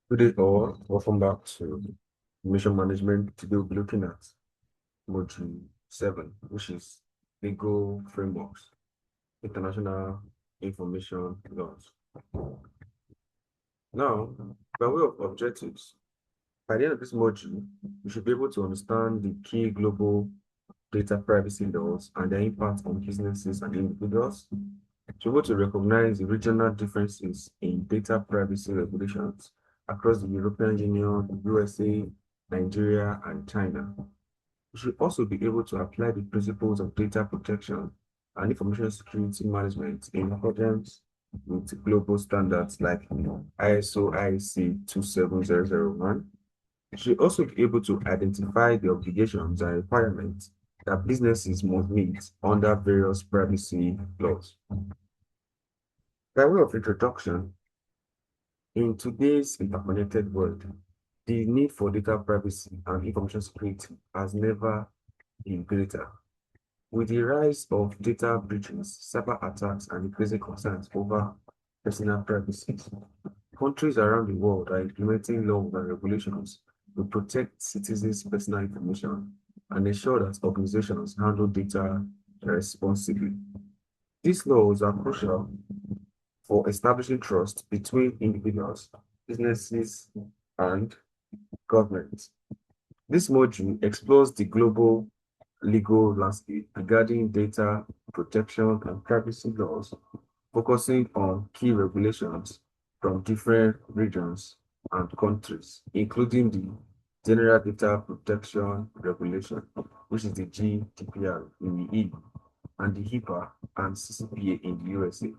Good day all. Welcome back to Mission Management. Today we'll be looking at Module 7, which is Legal Frameworks, International Information Laws. Now, by way of objectives, by the end of this module, we should be able to understand the key global data privacy laws and their impact on businesses and individuals. To be able to recognize the regional differences in data privacy regulations across the European Union, USA, Nigeria, and China. We should also be able to apply the principles of data protection and information security management in accordance with global standards like ISO IEC 27001. We should also be able to identify the obligations and requirements that businesses must meet under various privacy laws. By way of introduction, in today's interconnected world, the need for data privacy and information security has never been greater. With the rise of data breaches, cyber attacks, and increasing concerns over personal privacy, countries around the world are implementing laws and regulations to protect citizens' personal information and ensure that organizations handle data responsibly. These laws are crucial for establishing trust between individuals, businesses, and governments. This module explores the global legal landscape regarding data protection and privacy laws, focusing on key regulations from different regions and countries, including the General Data Protection Regulation, which is the GDPR in the EU, and the HIPAA and CCPA in the USA.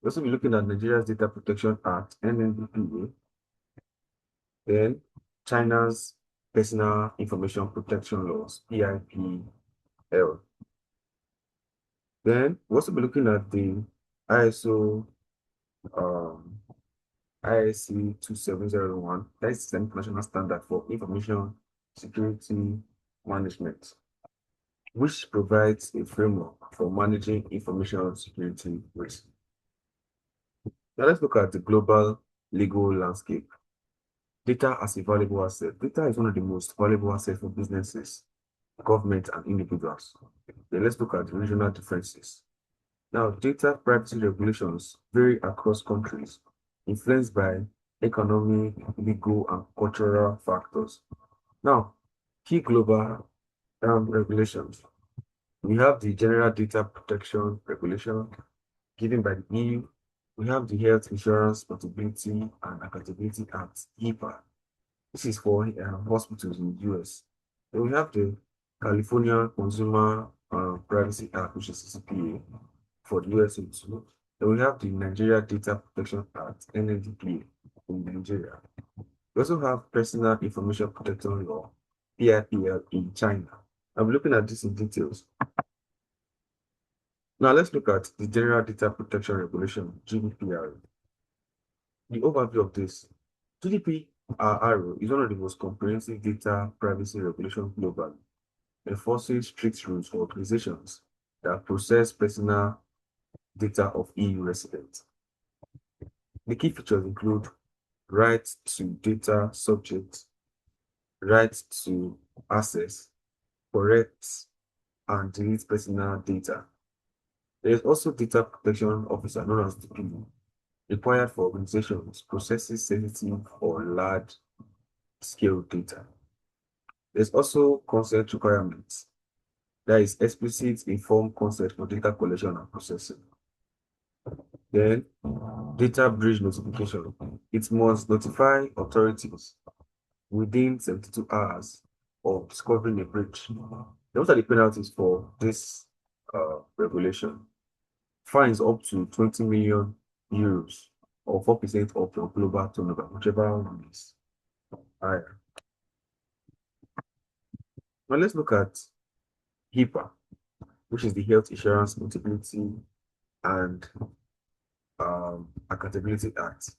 We'll also be looking at Nigeria's Data Protection Act, NNDPA, then China's Personal Information Protection Laws, PIPL. Then we'll also be looking at the ISO um, ISC 2701, that is the international standard for information security management, which provides a framework for managing information security risk. Now let's look at the global legal landscape. Data as a valuable asset. Data is one of the most valuable assets for businesses, government, and individuals. Then let's look at the regional differences. Now, data privacy regulations vary across countries, influenced by economic, legal, and cultural factors. Now, key global regulations. We have the General Data Protection Regulation given by the EU. We have the Health Insurance Portability and Accountability Act, HIPAA. This is for hospitals in the US. Then we have the California Consumer Privacy Act, which is CCPA for the USA too. Then we have the Nigeria Data Protection Act, NNDPA, in Nigeria. We also have Personal Information Protection Law, PIPL, in China. I'll be looking at this in details. Now let's look at the General Data Protection Regulation, GDPR. The overview of this. GDPR is one of the most comprehensive data privacy regulations globally, enforcing strict rules for organizations that process personal data of EU residents. The key features include right to data subject, right to access, correct and delete personal data. There is also data protection officer known as DPO, required for organizations processing sensitive or large scale data. There's also consent requirements. There is explicit informed consent for data collection and processing. Then data breach notification. It must notify authorities within 72 hours of discovering a breach. What are the penalties for this regulation? Fines up to 20 million euros or 4% of your global turnover, whichever one is higher. Now let's look at HIPAA, which is the Health Insurance Portability and Accountability Act.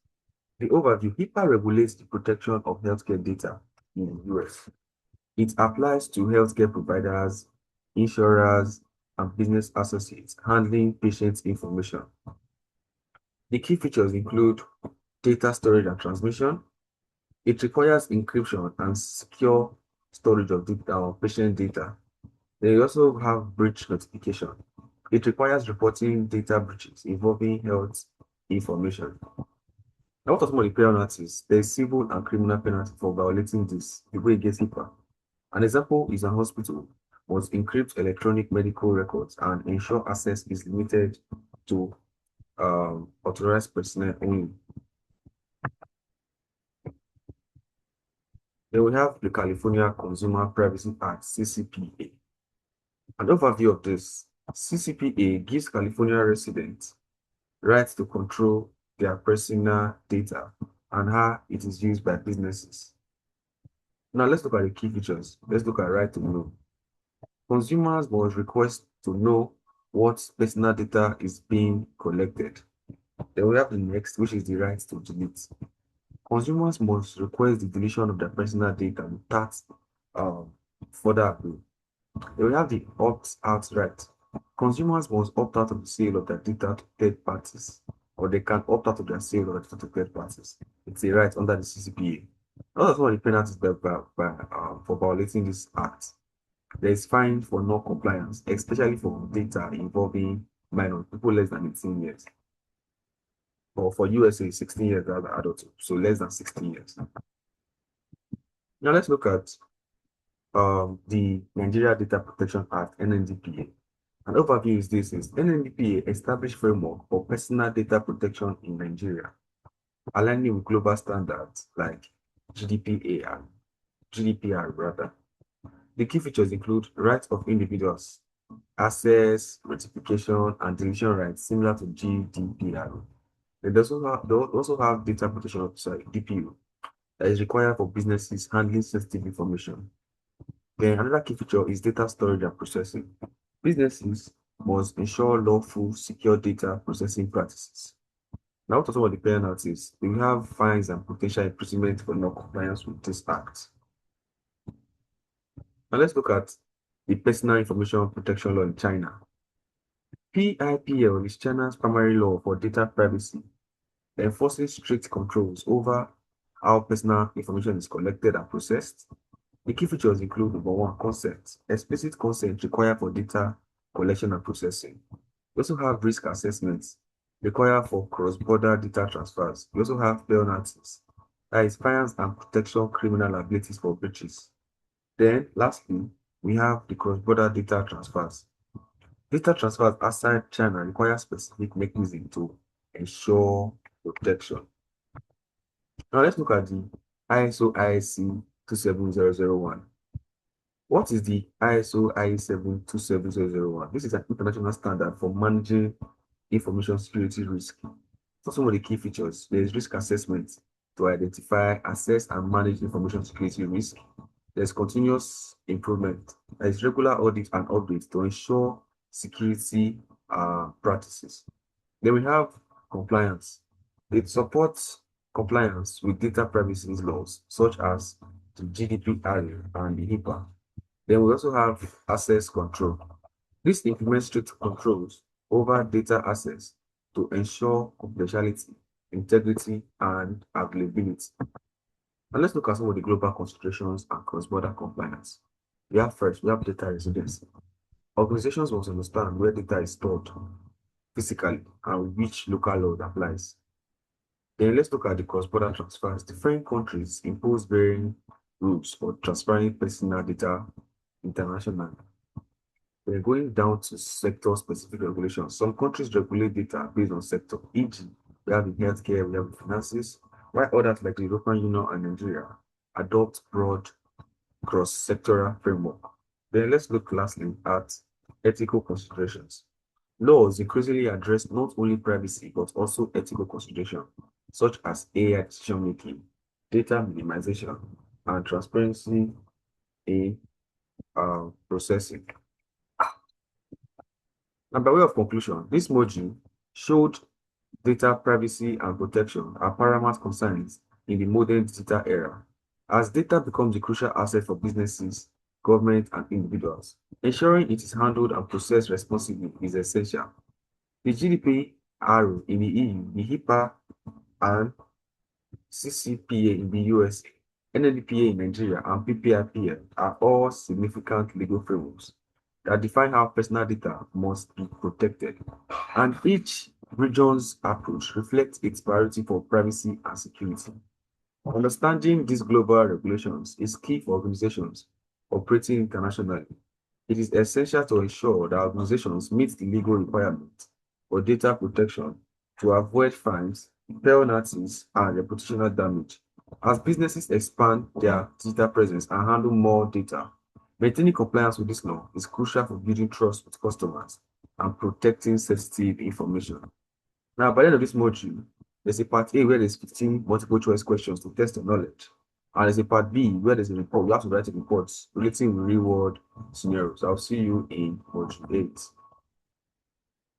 The overview, HIPAA regulates the protection of healthcare data in the US. It applies to healthcare providers, insurers, and business associates handling patient information. The key features include data storage and transmission, It requires encryption and secure storage of patient data. They also have breach notification. It requires reporting data breaches involving health information. Now, what are some of the penalties? There's civil and criminal penalty for violating this. The way it gets HIPAA. An example is a hospital must encrypt electronic medical records and ensure access is limited to authorized personnel only. Then we have the California Consumer Privacy Act, CCPA. An overview of this, CCPA gives California residents rights to control their personal data and how it is used by businesses. Now let's look at the key features. Let's look at right to know. Consumers must request to know what personal data is being collected. Then we have the next, which is the right to delete. Consumers must request the deletion of their personal data without further appeal. Then we have the opt-out right. Consumers must opt out of the sale of their data to third parties, or they can opt out of their sale of their data to third parties. It's a right under the CCPA. Those are one of the penalties for violating this act. There is fine for non-compliance, especially for data involving minors, people less than 18 years. Or for USA, 16 years as adulthood, so less than 16 years. Now let's look at the Nigeria Data Protection Act, NNDPA. An overview is this is NNDPA established framework for personal data protection in Nigeria, aligning with global standards like GDPR rather. The key features include rights of individuals, access, notification, and deletion rights similar to GDPR. They also have data protection officer, DPO, that is required for businesses handling sensitive information. Then another key feature is data storage and processing. Businesses must ensure lawful, secure data processing practices. Now, what are some of the penalties? We have fines and potential imprisonment for non-compliance with this act. Now, let's look at the Personal Information Protection Law in China. PIPL is China's primary law for data privacy, enforcing strict controls over how personal information is collected and processed. The key features include number one, consent. Explicit consent required for data collection and processing. We also have risk assessments required for cross-border data transfers. We also have penalties, that is fines and protection criminal liabilities for breaches. Then, lastly, we have the cross-border data transfers. Data transfers outside China require specific mechanism to ensure protection. Now let's look at the ISO IEC 27001. What is the ISO IE7 27001? This is an international standard for managing information security risk. For some of the key features, there is risk assessment to identify, assess, and manage information security risk. There's continuous improvement. There is regular audit and updates to ensure security practices. Then we have compliance. It supports compliance with data privacy laws, such as the GDPR and the HIPAA. Then we also have access control. This implements strict controls over data access to ensure confidentiality, integrity, and availability. And let's look at some of the global considerations and cross-border compliance. We have data residency. Organizations must understand where data is stored physically and which local law applies. Then let's look at the cross-border transfers. Different countries impose varying rules for transferring personal data internationally. We're going down to sector-specific regulations. Some countries regulate data based on sector, e.g., we have the healthcare, we have the finances, while others like the European Union and Nigeria adopt broad cross-sectoral framework. Then let's look lastly at ethical considerations. Laws increasingly address not only privacy but also ethical considerations, such as AI decision-making, data minimization, and transparency in processing. And by way of conclusion, this module showed data privacy and protection are paramount concerns in the modern digital era. As data becomes a crucial asset for businesses, government, and individuals, ensuring it is handled and processed responsibly is essential. The GDPR in the EU, the HIPAA, and CCPA in the USA NLPA in Nigeria and PPIPL are all significant legal frameworks that define how personal data must be protected, and each region's approach reflects its priority for privacy and security. Understanding these global regulations is key for organizations operating internationally. It is essential to ensure that organizations meet the legal requirements for data protection to avoid fines, penalties, and reputational damage. As businesses expand their digital presence and handle more data, maintaining compliance with this law is crucial for building trust with customers and protecting sensitive information. Now, by the end of this module, there's a part A where there's 15 multiple choice questions to test your knowledge. And there's a part B where there's a report. You have to write a report relating with real world scenarios. I'll see you in module 8.